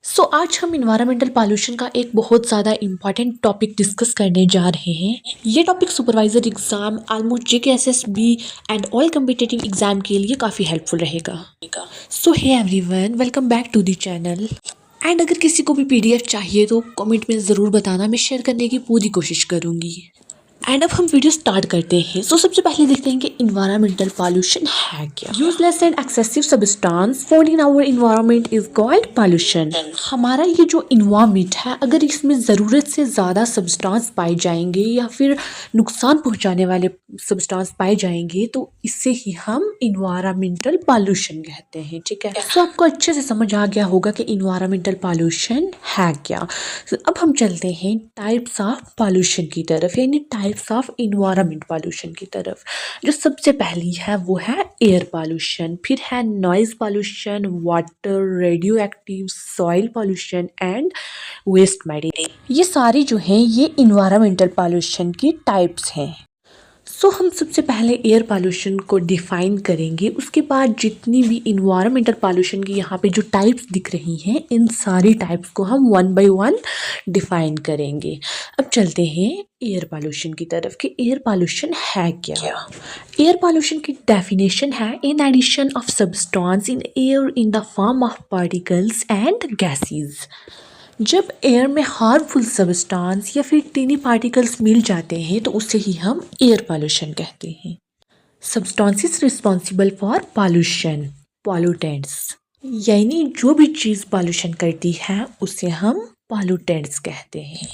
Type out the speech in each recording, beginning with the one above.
आज हम environmental pollution का एक बहुत ज़्यादा इम्पॉर्टेंट टॉपिक डिस्कस करने जा रहे हैं। ये topic supervisor exam, almost JKSSB and all competitive exam के लिए काफ़ी हेल्पफुल रहेगा। Hey everyone, welcome back to the channel. And अगर किसी को भी पीडीएफ चाहिए तो कमेंट में ज़रूर बताना, मैं शेयर करने की पूरी कोशिश करूँगी। एंड अब हम वीडियो स्टार्ट करते हैं। सबसे पहले देखते हैं कि इन्वायरमेंटल पॉल्यूशन है क्या। Useless and excessive substance found in our environment is called pollution. हमारा ये जो इन्वायरमेंट है, अगर इसमें ज़रूरत से ज़्यादा सब्सटेंस पाए जाएंगे या फिर नुकसान पहुंचाने वाले सब्सटेंस पाए जाएंगे तो इससे ही हम इन्वायरमेंटल पॉल्यूशन कहते हैं। ठीक है, आपको अच्छे से समझ आ गया होगा कि इन्वायरमेंटल पॉल्यूशन है क्या। अब हम चलते हैं टाइप्स ऑफ पॉल्यूशन की तरफ, यानी टाइप्स ऑफ इन्वायरमेंट पॉल्यूशन की तरफ। जो सबसे पहली है वो है एयर पॉल्यूशन, फिर है noise pollution, water, radioactive, soil pollution and waste matter. ये सारी जो हैं ये इन्वायरमेंटल पॉल्यूशन की टाइप्स हैं। हम सबसे पहले एयर पॉल्यूशन को डिफाइन करेंगे, उसके बाद जितनी भी इन्वायरमेंटल पॉल्यूशन की यहाँ पे जो टाइप्स दिख रही हैं इन सारी टाइप्स को हम वन बाय वन डिफाइन करेंगे। अब चलते हैं एयर पॉल्यूशन की तरफ कि एयर पॉल्यूशन है क्या। एयर पॉल्यूशन की डेफिनेशन है in addition of substance in air in the form of particles and gases. जब एयर में हार्मफुल सब्सटेंस या फिर टीनी पार्टिकल्स मिल जाते हैं तो उसे ही हम एयर पॉल्यूशन कहते हैं। Substances responsible for pollution, pollutants, यानी जो भी चीज़ पॉल्यूशन करती है उसे हम पॉल्यूटेंट्स कहते हैं।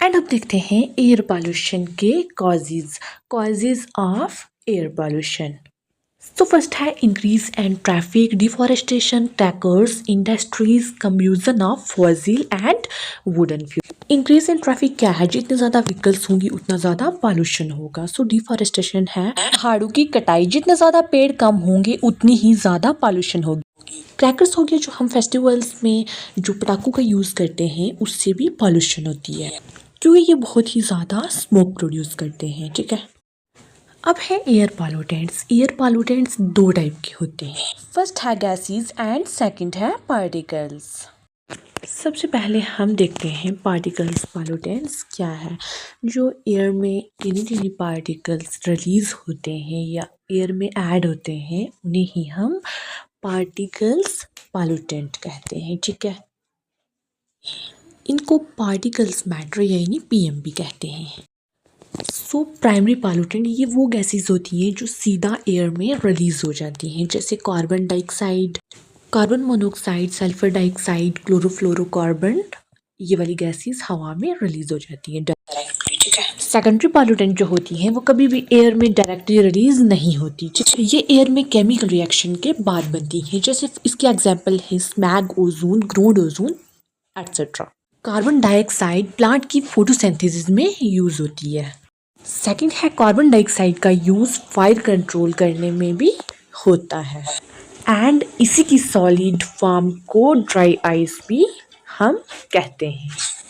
एंड अब देखते हैं एयर पॉल्यूशन के causes of air pollution. First है increase and traffic, deforestation, trackers, industries, combustion of fossil and wooden fuel. Increase and traffic क्या है, जितने ज़्यादा व्हीकल्स होंगी उतना ज़्यादा पॉल्यूशन होगा। डिफॉरेस्टेशन है पहाड़ों की कटाई, जितने ज़्यादा पेड़ कम होंगे उतनी ही ज़्यादा पॉल्यूशन होगी। क्रैकर्स हो गया, जो हम फेस्टिवल्स में जो पटाखों का यूज़ करते हैं उससे भी पॉल्यूशन होती है क्योंकि ये बहुत ही ज़्यादा स्मोक प्रोड्यूस करते हैं। ठीक है, अब है एयर पॉल्यूटेंट्स। एयर पॉल्यूटेंट्स दो टाइप के होते हैं, फर्स्ट है गैसेस एंड सेकंड है पार्टिकल्स। सबसे पहले हम देखते हैं पार्टिकल्स पॉल्यूटेंट्स क्या है। जो एयर में टीनी पार्टिकल्स रिलीज होते हैं या एयर में ऐड होते हैं उन्हें ही हम पार्टिकल्स पॉल्यूटेंट कहते हैं। ठीक है, इनको पार्टिकल्स मैटर यानी पीएम भी कहते हैं। प्राइमरी पॉल्यूटेंट ये वो गैसेस होती हैं जो सीधा एयर में रिलीज हो जाती हैं, जैसे carbon dioxide, carbon monoxide, sulphur dioxide, chlorofluorocarbon, ये वाली गैसेस हवा में रिलीज हो जाती हैं डायरेक्टली। ठीक है, सेकेंडरी पॉल्यूटेंट जो होती हैं वो कभी भी एयर में डायरेक्टली रिलीज नहीं होती। ये एयर में केमिकल रिएक्शन के बाद बनती हैं, जैसे इसके एग्जाम्पल है smog ozone, ground ozone etcetera. Carbon dioxide plant की फोटोसिंथेसिस में यूज होती है। सेकंड है कार्बन डाइऑक्साइड का यूज़ फायर कंट्रोल करने में भी होता है एंड इसी की सॉलिड फॉर्म को ड्राई आइस भी हम कहते हैं।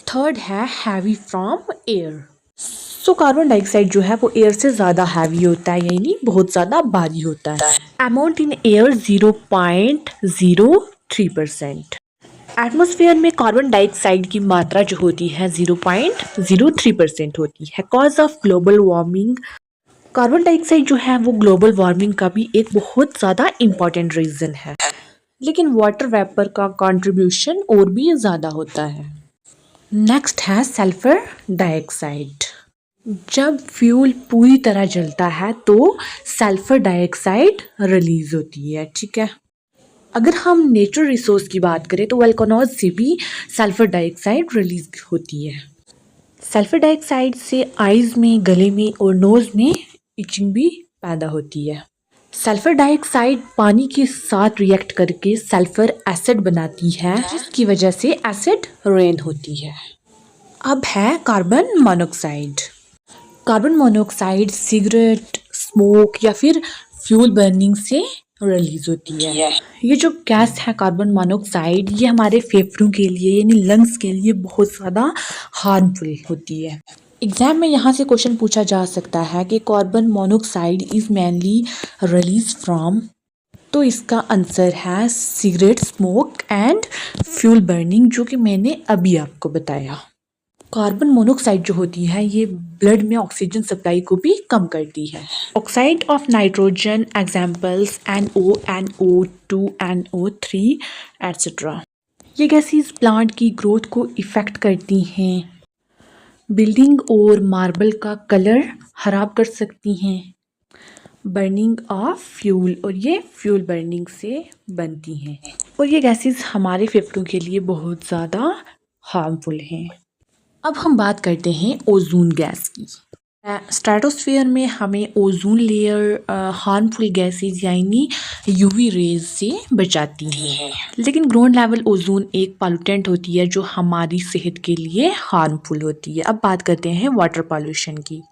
थर्ड है heavy from air. Carbon dioxide जो है वो एयर से ज़्यादा हैवी होता है, यानी बहुत ज़्यादा भारी होता है। Amount in air 0.03%। एटमॉस्फेयर में कार्बन डाइऑक्साइड की मात्रा जो होती है 0.03% होती है। Cause of global warming, carbon dioxide जो है वो ग्लोबल वार्मिंग का भी एक बहुत ज़्यादा इम्पॉर्टेंट रीज़न है, लेकिन वाटर वेपर का कंट्रीब्यूशन और भी ज़्यादा होता है। नेक्स्ट है सल्फर डाइऑक्साइड। जब फ्यूल पूरी तरह जलता है तो सल्फर डाइऑक्साइड रिलीज होती है। ठीक है, अगर हम नेचुरल रिसोर्स की बात करें तो वोल्केनोज से भी सल्फर डाइऑक्साइड रिलीज होती है। सल्फर डाइऑक्साइड से आइज में, गले में और नोज में इचिंग भी पैदा होती है। सल्फर डाइऑक्साइड पानी के साथ रिएक्ट करके सल्फर एसिड बनाती है, जिसकी वजह से एसिड रेन होती है। अब है carbon monoxide. Carbon monoxide cigarette, smoke या फिर फ्यूल बर्निंग से रिलीज होती है। ये जो गैस है कार्बन मोनोऑक्साइड, ये हमारे फेफड़ों के लिए यानी लंग्स के लिए बहुत ज़्यादा हार्मफुल होती है। एग्जाम में यहाँ से क्वेश्चन पूछा जा सकता है कि carbon monoxide is mainly release from, तो इसका आंसर है cigarette smoke and fuel burning, जो कि मैंने अभी आपको बताया। कार्बन मोनोऑक्साइड जो होती है ये ब्लड में ऑक्सीजन सप्लाई को भी कम करती है। Oxide of nitrogen examples NO, NO2, NO3 etcetera. ये गैसेस प्लांट की ग्रोथ को इफ़ेक्ट करती हैं, बिल्डिंग और मार्बल का कलर खराब कर सकती हैं। बर्निंग ऑफ फ्यूल, और ये फ्यूल बर्निंग से बनती हैं, और ये गैसेस हमारे फेफड़ों के लिए बहुत ज़्यादा हार्मफुल हैं। अब हम बात करते हैं ओजोन गैस की। स्ट्रेटोस्फीयर में हमें ओजोन लेयर हार्मफुल गैसेस यानी यूवी रेज से बचाती हैं, लेकिन ग्राउंड लेवल ओजोन एक पॉल्यूटेंट होती है जो हमारी सेहत के लिए हार्मफुल होती है। अब बात करते हैं वाटर पॉल्यूशन की।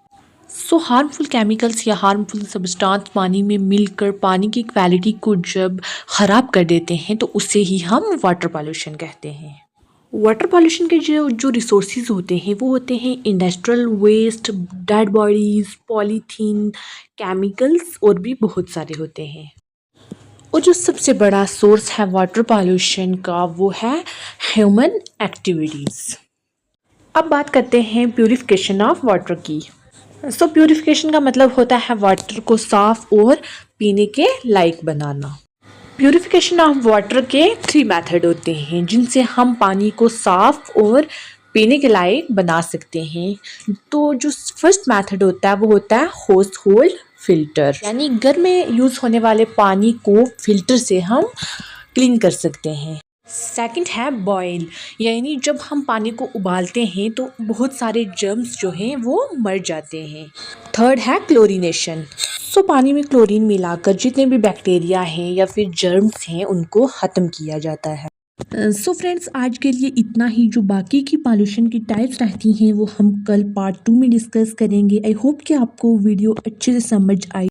हार्मफुल केमिकल्स या हार्मफुल सब्सटेंस पानी में मिलकर पानी की क्वालिटी को जब ख़राब कर देते हैं तो उसे ही हम वाटर पॉल्यूशन कहते हैं। वाटर पॉल्यूशन के जो रिसोर्सेज होते हैं वो होते हैं industrial waste, dead bodies, polythene, chemicals और भी बहुत सारे होते हैं। और जो सबसे बड़ा सोर्स है वाटर पॉल्यूशन का वो है ह्यूमन एक्टिविटीज़। अब बात करते हैं प्यूरिफिकेशन ऑफ वाटर की। प्यूरिफिकेशन का मतलब होता है वाटर को साफ और पीने के लायक बनाना। प्यूरिफिकेशन ऑफ वाटर के 3 मेथड होते हैं जिनसे हम पानी को साफ और पीने के लायक बना सकते हैं। तो जो फर्स्ट मेथड होता है वो होता है हाउस होल्ड फिल्टर, यानी घर में यूज़ होने वाले पानी को फिल्टर से हम क्लीन कर सकते हैं। सेकंड है बॉयल, यानी जब हम पानी को उबालते हैं तो बहुत सारे जर्म्स जो हैं वो मर जाते हैं। थर्ड है क्लोरीनेशन, पानी में क्लोरीन मिलाकर जितने भी बैक्टीरिया हैं या फिर जर्म्स हैं उनको ख़त्म किया जाता है। फ्रेंड्स, आज के लिए इतना ही। जो बाकी की पॉल्यूशन की टाइप्स रहती हैं वो हम कल पार्ट 2 में डिस्कस करेंगे। आई होप कि आपको वीडियो अच्छे से समझ आई।